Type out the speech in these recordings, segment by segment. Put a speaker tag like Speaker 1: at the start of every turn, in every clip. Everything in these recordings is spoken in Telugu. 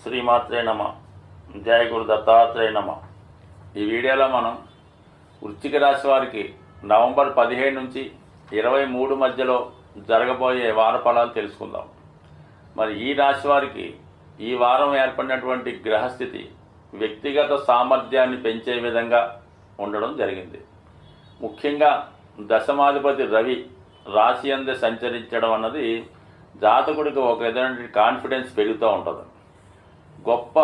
Speaker 1: శ్రీమాత్రే నమ. జయ గురు దత్తాత్రేయ నమ. ఈ వీడియోలో మనం వృశ్చిక రాశి వారికి నవంబర్ 17 నుంచి 23 మధ్యలో జరగబోయే వార ఫలాలు తెలుసుకుందాం. మరి ఈ రాశి వారికి ఈ వారం ఏర్పడినటువంటి గ్రహస్థితి వ్యక్తిగత సామర్థ్యాన్ని పెంచే విధంగా ఉండడం జరిగింది. ముఖ్యంగా దశమాధిపతి రవి రాశి అందే సంచరించడం అన్నది జాతకుడికి ఒక విధమైన కాన్ఫిడెన్స్ పెరుగుతూ ఉంటుంది. గొప్ప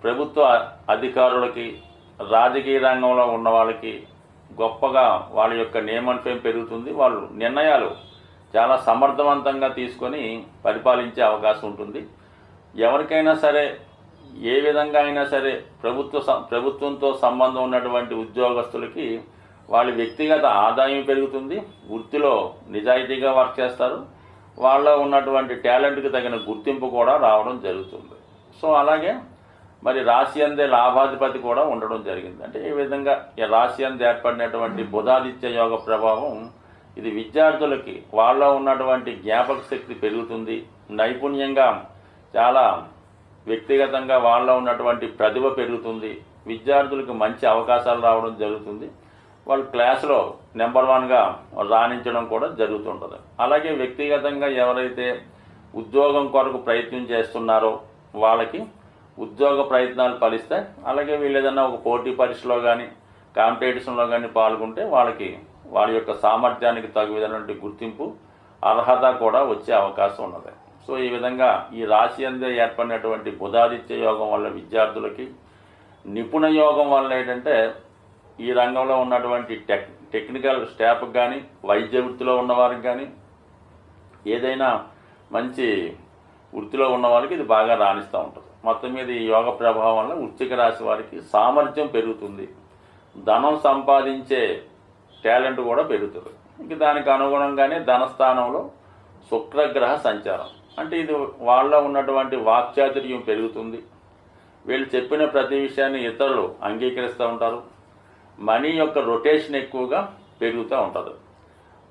Speaker 1: ప్రభుత్వ అధికారులకి, రాజకీయ రంగంలో ఉన్న వాళ్ళకి గొప్పగా వాళ్ళ యొక్క నేమ్ అండ్ ఫేమ్ పెరుగుతుంది. వాళ్ళు నిర్ణయాలు చాలా సమర్థవంతంగా తీసుకొని పరిపాలించే అవకాశం ఉంటుంది. ఎవరికైనా సరే, ఏ విధంగా అయినా సరే ప్రభుత్వంతో సంబంధం ఉన్నటువంటి ఉద్యోగస్తులకి వాళ్ళ వ్యక్తిగత ఆదాయం పెరుగుతుంది. వృత్తిలో నిజాయితీగా వర్క్ చేస్తారు. వాళ్ళలో ఉన్నటువంటి టాలెంట్కి తగిన గుర్తింపు కూడా రావడం జరుగుతుంది. సో అలాగే మరి రాశి అందే లాభాధిపతి కూడా ఉండడం జరిగింది. అంటే ఈ విధంగా ఈ రాశి అందే ఏర్పడినటువంటి బుధాదిత్య యోగ ప్రభావం ఇది విద్యార్థులకి వాళ్ళలో ఉన్నటువంటి జ్ఞాపక శక్తి పెరుగుతుంది. నైపుణ్యంగా చాలా వ్యక్తిగతంగా వాళ్ళలో ఉన్నటువంటి ప్రతిభ పెరుగుతుంది. విద్యార్థులకు మంచి అవకాశాలు రావడం జరుగుతుంది. వాళ్ళు క్లాసులో నెంబర్ 1గా రాణించడం కూడా జరుగుతుంటుంది. అలాగే వ్యక్తిగతంగా ఎవరైతే ఉద్యోగం కొరకు ప్రయత్నం చేస్తున్నారో వాళ్ళకి ఉద్యోగ ప్రయత్నాలు ఫలిస్తాయి. అలాగే వీళ్ళు ఏదైనా ఒక పోటీ పరీక్షలో కానీ కాంపిటీషన్లో కానీ పాల్గొంటే వాళ్ళకి వాళ్ళ యొక్క సామర్థ్యానికి తగు విధమైనటువంటి గుర్తింపు, అర్హత కూడా వచ్చే అవకాశం ఉన్నది. సో ఈ విధంగా ఈ రాశి అందే ఏర్పడినటువంటి బుధాదిత్య యోగం వల్ల విద్యార్థులకి, నిపుణ యోగం వల్ల ఏంటంటే ఈ రంగంలో ఉన్నటువంటి టెక్నికల్ స్టాఫ్కి కానీ, వైద్య వృత్తిలో ఉన్నవారికి కానీ, ఏదైనా మంచి వృత్తిలో ఉన్న వాళ్ళకి ఇది బాగా రాణిస్తూ ఉంటుంది. మొత్తం మీద ఈ యోగ ప్రభావం వల్ల వృశ్చిక రాశి వారికి సామర్థ్యం పెరుగుతుంది. ధనం సంపాదించే టాలెంట్ కూడా పెరుగుతుంది. ఇంక దానికి అనుగుణంగానే ధనస్థానంలో శుక్రగ్రహ సంచారం, అంటే ఇది వాళ్ళలో ఉన్నటువంటి వాక్చాతుర్యం పెరుగుతుంది. వీళ్ళు చెప్పిన ప్రతి విషయాన్ని ఇతరులు అంగీకరిస్తూ ఉంటారు. మనీ యొక్క రొటేషన్ ఎక్కువగా పెరుగుతూ ఉంటుంది.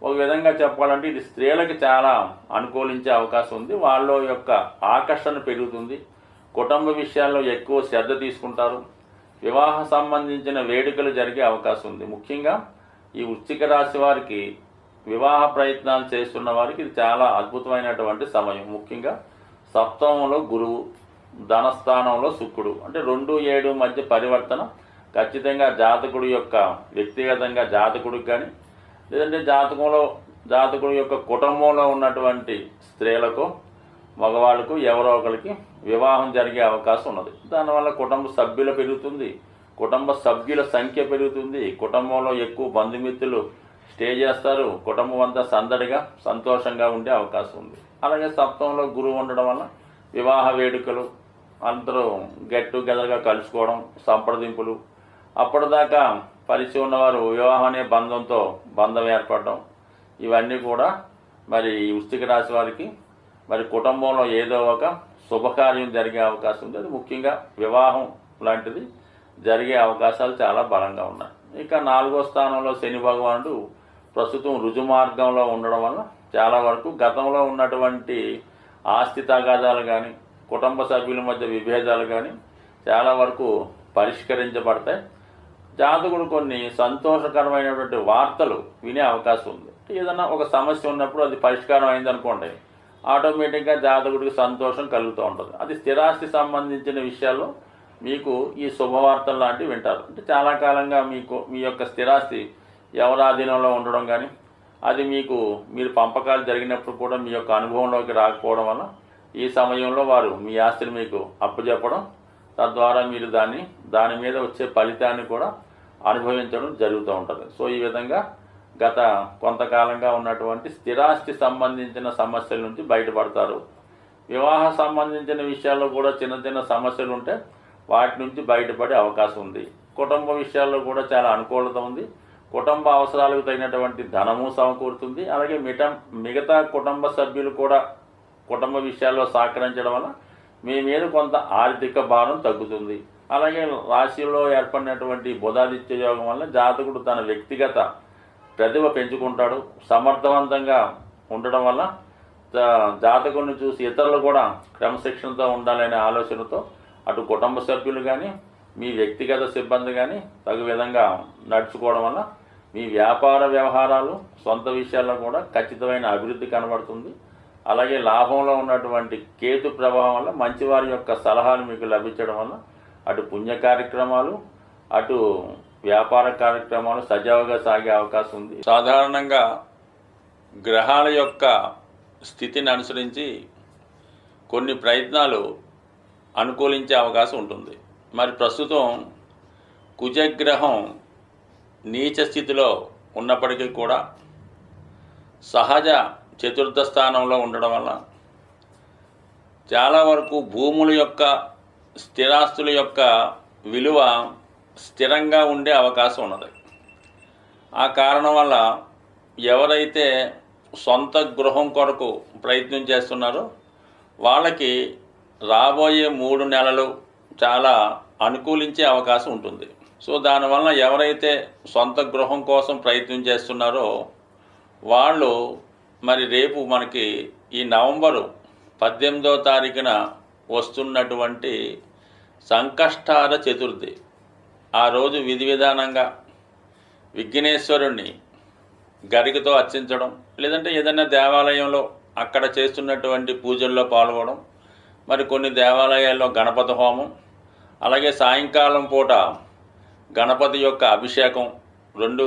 Speaker 1: ఒక విధంగా చెప్పాలంటే ఇది స్త్రీలకు చాలా అనుకూలించే అవకాశం ఉంది. వాళ్ళ యొక్క ఆకర్షణ పెరుగుతుంది. కుటుంబ విషయాల్లో ఎక్కువ శ్రద్ధ తీసుకుంటారు. వివాహ సంబంధించిన వేడుకలు జరిగే అవకాశం ఉంది. ముఖ్యంగా ఈ వృశ్చిక రాశి వారికి వివాహ ప్రయత్నాలు చేస్తున్న వారికి ఇది చాలా అద్భుతమైనటువంటి సమయం. ముఖ్యంగా సప్తమంలో గురువు, ధనస్థానంలో శుక్రుడు, అంటే 2-7 మధ్య పరివర్తన ఖచ్చితంగా జాతకుడి యొక్క వ్యక్తిగతంగా జాతకుడికి కానీ, లేదంటే జాతకుడి యొక్క కుటుంబంలో ఉన్నటువంటి స్త్రీలకు, మగవాళ్ళకు ఎవరో ఒకరికి వివాహం జరిగే అవకాశం ఉన్నది. దానివల్ల కుటుంబ సభ్యులు పెరుగుతుంది, కుటుంబ సభ్యుల సంఖ్య పెరుగుతుంది. కుటుంబంలో ఎక్కువ బంధుమిత్రులు స్టే చేస్తారు. కుటుంబం అంతా సందడిగా సంతోషంగా ఉండే అవకాశం ఉంది. అలాగే సప్తమంలో గురువు ఉండడం వల్ల వివాహ వేడుకలు, అందరూ గెట్ టుగెదర్గా కలుసుకోవడం, సంప్రదింపులు, అప్పటిదాకా పరిచయం ఉన్నవారు వివాహం అనే బంధం ఏర్పడడం, ఇవన్నీ కూడా మరి ఈ వృశ్చిక రాశి వారికి మరి కుటుంబంలో ఏదో ఒక శుభకార్యం జరిగే అవకాశం ఉంది. అది ముఖ్యంగా వివాహం లాంటిది జరిగే అవకాశాలు చాలా బలంగా ఉన్నాయి. ఇక 4వ స్థానంలో శని భగవానుడు ప్రస్తుతం రుజుమార్గంలో ఉండడం వల్ల చాలా వరకు గతంలో ఉన్నటువంటి ఆస్తి తగాదాలు కానీ, కుటుంబ సభ్యుల మధ్య విభేదాలు కానీ చాలా వరకు పరిష్కరించబడతాయి. జాతకుడు కొన్ని సంతోషకరమైనటువంటి వార్తలు వినే అవకాశం ఉంది. ఏదైనా ఒక సమస్య ఉన్నప్పుడు అది పరిష్కారం అయిందనుకోండి, ఆటోమేటిక్గా జాతకుడికి సంతోషం కలుగుతూ ఉంటుంది. అది స్థిరాస్తి సంబంధించిన విషయాల్లో మీకు ఈ శుభవార్తలు లాంటివి వింటారు. అంటే చాలా కాలంగా మీ యొక్క స్థిరాస్తి ఎవరి ఆధీనంలో ఉండడం కానీ, అది మీరు పంపకాలు జరిగినప్పుడు కూడా మీ యొక్క అనుభవంలోకి రాకపోవడం వల్ల ఈ సమయంలో వారు మీ ఆస్తిని మీకు అప్పచెప్పడం, తద్వారా మీరు దాని మీద వచ్చే ఫలితాన్ని కూడా అనుభవించడం జరుగుతూ ఉంటుంది. సో ఈ విధంగా గత కొంతకాలంగా ఉన్నటువంటి స్థిరాస్తి సంబంధించిన సమస్యల నుంచి బయటపడతారు. వివాహ సంబంధించిన విషయాల్లో కూడా చిన్న చిన్న సమస్యలు ఉంటే వాటి నుంచి బయటపడే అవకాశం ఉంది. కుటుంబ విషయాల్లో కూడా చాలా అనుకూలత ఉంది. కుటుంబ అవసరాలకు తగినటువంటి ధనము సమకూరుతుంది. అలాగే మిగతా కుటుంబ సభ్యులు కూడా కుటుంబ విషయాల్లో సహకరించడం వల్ల మీ మీద కొంత ఆర్థిక భారం తగ్గుతుంది. అలాగే రాశిలో ఏర్పడినటువంటి బుధాదిత్య యోగం వల్ల జాతకుడు తన వ్యక్తిగత ప్రతిభ పెంచుకుంటాడు. సమర్థవంతంగా ఉండడం వల్ల జాతకుడిని చూసి ఇతరులు కూడా క్రమశిక్షణతో ఉండాలనే ఆలోచనతో అటు కుటుంబ సభ్యులు కానీ మీ వ్యక్తిగత సిబ్బంది కానీ తగు విధంగా నడుచుకోవడం వల్ల మీ వ్యాపార వ్యవహారాలు సొంత విషయాల్లో కూడా ఖచ్చితమైన అభివృద్ధి కనబడుతుంది. అలాగే లాభంలో ఉన్నటువంటి కేతు ప్రభావం వల్ల మంచివారి యొక్క సలహాలు మీకు లభించడం వల్ల అటు పుణ్య కార్యక్రమాలు అటు వ్యాపార కార్యక్రమాలు సజావుగా సాగే అవకాశం ఉంది. సాధారణంగా గ్రహాల యొక్క స్థితిని అనుసరించి కొన్ని ప్రయత్నాలు అనుకూలించే అవకాశం ఉంటుంది. మరి ప్రస్తుతం కుజగ్రహం నీచ స్థితిలో ఉన్నప్పటికీ కూడా సహజ చతుర్థ స్థానంలో ఉండడం వల్ల చాలా వరకు భూముల యొక్క స్థిరాస్తుల యొక్క విలువ స్థిరంగా ఉండే అవకాశం ఉన్నది. ఆ కారణం వల్ల ఎవరైతే సొంత గృహం కొరకు ప్రయత్నం చేస్తున్నారో వాళ్ళకి రాబోయే 3 నెలలు చాలా అనుకూలించే అవకాశం ఉంటుంది. సో దానివల్ల ఎవరైతే సొంత గృహం కోసం ప్రయత్నం చేస్తున్నారో వాళ్ళు మరి రేపు మనకి ఈ నవంబరు 18వ తారీఖున వస్తున్నటువంటి సంకష్టార చతుర్థి ఆ రోజు విధి విధానంగా విఘ్నేశ్వరుణ్ణి గరికతో అర్చించడం, లేదంటే ఏదైనా దేవాలయంలో అక్కడ చేస్తున్నటువంటి పూజల్లో పాల్గొనడం, మరి కొన్ని దేవాలయాల్లో గణపతి హోమం, అలాగే సాయంకాలం పూట గణపతి యొక్క అభిషేకం 2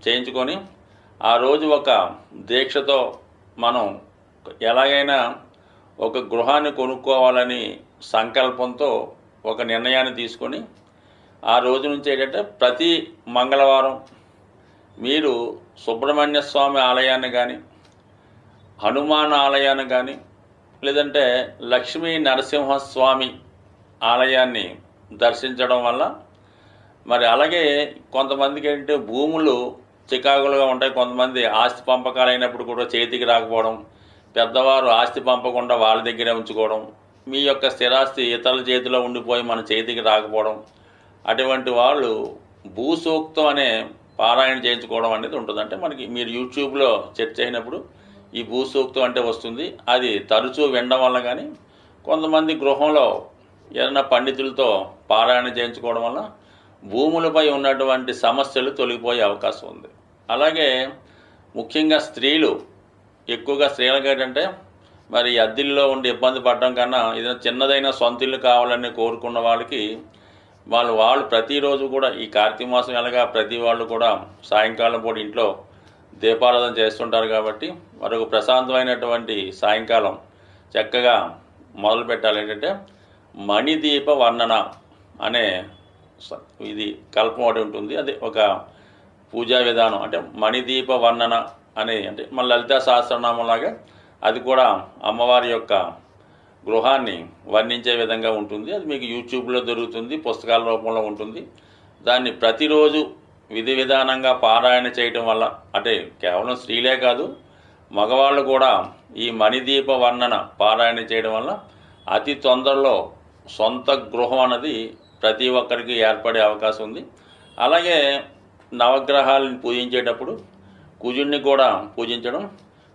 Speaker 1: చేయించుకొని ఆ రోజు ఒక దీక్షతో మనం ఎలాగైనా ఒక గృహాన్ని కొనుక్కోవాలని సంకల్పంతో ఒక నిర్ణయాన్ని తీసుకొని ఆ రోజు నుంచి ఏంటంటే ప్రతి మంగళవారం మీరు సుబ్రహ్మణ్య స్వామి ఆలయాన్ని కానీ హనుమాన్ ఆలయాన్ని కానీ లేదంటే లక్ష్మీ నరసింహస్వామి ఆలయాన్ని దర్శించడం వల్ల మరి అలాగే కొంతమందికి ఏంటంటే భూములు చికాకులుగా ఉంటాయి. కొంతమంది ఆస్తి పంపకాలు అయినప్పుడు కూడా చేతికి రాకపోవడం, పెద్దవారు ఆస్తి పంపకుండా వాళ్ళ దగ్గరే ఉంచుకోవడం, మీ యొక్క స్థిరాస్తి ఇతరుల చేతిలో ఉండిపోయి మన చేతికి రాకపోవడం, అటువంటి వాళ్ళు భూసూక్తం అనే పారాయణ చేయించుకోవడం అనేది ఉంటుంది. అంటే మనకి మీరు యూట్యూబ్లో సెర్చ్ అయినప్పుడు ఈ భూసూక్తం అంటే వస్తుంది. అది తరచూ వినడం వల్ల కానీ కొంతమంది గృహంలో ఏదైనా పండితులతో పారాయణ చేయించుకోవడం వల్ల భూములపై ఉన్నటువంటి సమస్యలు తొలగిపోయే అవకాశం ఉంది. అలాగే ముఖ్యంగా స్త్రీలు ఎక్కువగా స్త్రీలకు ఏంటంటే మరి అద్దెల్లో ఉండి ఇబ్బంది పడడం కన్నా ఏదైనా చిన్నదైన సొంత ఇల్లు కావాలని కోరుకున్న వాళ్ళకి వాళ్ళు ప్రతిరోజు కూడా ఈ కార్తీక మాసం ఎలాగా ప్రతి వాళ్ళు కూడా సాయంకాలం పూట ఇంట్లో దీపారాధన చేస్తుంటారు కాబట్టి మరొక ప్రశాంతమైనటువంటి సాయంకాలం చక్కగా మొదలు పెట్టాలి. ఏంటంటే మణిదీప వర్ణన అనే ఇది కల్పం ఒకటి ఉంటుంది. అది ఒక పూజా విధానం. అంటే మణిదీప వర్ణన అనే అంటే మన లలితా సహస్రనామంలాగా అది కూడా అమ్మవారి యొక్క గృహాన్ని వర్ణించే విధంగా ఉంటుంది. అది మీకు యూట్యూబ్లో దొరుకుతుంది, పుస్తకాల రూపంలో ఉంటుంది. దాన్ని ప్రతిరోజు విధి విధానంగా పారాయణ చేయటం వల్ల అంటే కేవలం స్త్రీలే కాదు మగవాళ్ళు కూడా ఈ మణిదీప వర్ణన పారాయణ చేయడం వల్ల అతి తొందరలో సొంత గృహం అన్నది ప్రతి ఒక్కరికి ఏర్పడే అవకాశం ఉంది. అలాగే నవగ్రహాలను పూజించేటప్పుడు కుజుడిని కూడా పూజించడం,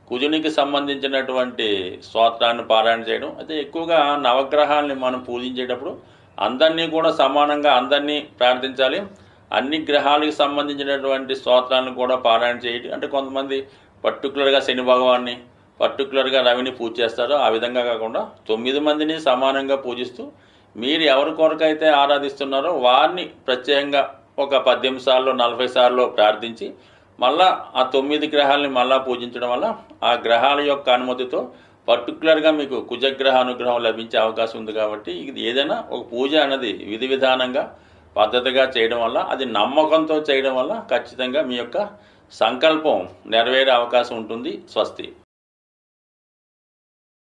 Speaker 1: కుజునికి సంబంధించినటువంటి స్తోత్రాన్ని పారాయణ చేయడం. అయితే ఎక్కువగా నవగ్రహాలని మనం పూజించేటప్పుడు అందరినీ కూడా సమానంగా అందరినీ ప్రార్థించాలి. అన్ని గ్రహాలకు సంబంధించినటువంటి స్తోత్రాలను కూడా పారాయణ చేయడం. అంటే కొంతమంది పర్టికులర్గా శని భగవాన్ని పర్టికులర్గా రవిని పూజ చేస్తారో ఆ విధంగా కాకుండా 9 మందిని సమానంగా పూజిస్తూ మీరు ఎవరి కొరకైతే ఆరాధిస్తున్నారో వారిని ప్రత్యేకంగా ఒక 18 సార్లు 40 సార్లు ప్రార్థించి మళ్ళా ఆ 9 గ్రహాలని మళ్ళా పూజించడం వల్ల ఆ గ్రహాల యొక్క అనుమతితో పర్టికులర్గా మీకు కుజగ్రహ అనుగ్రహం లభించే అవకాశం ఉంది. కాబట్టి ఇది ఏదైనా ఒక పూజ అన్నది విధి విధానంగా పద్ధతిగా చేయడం వల్ల అది నమ్మకంతో చేయడం వల్ల ఖచ్చితంగా మీ యొక్క సంకల్పం నెరవేరే అవకాశం ఉంటుంది. స్వస్తి.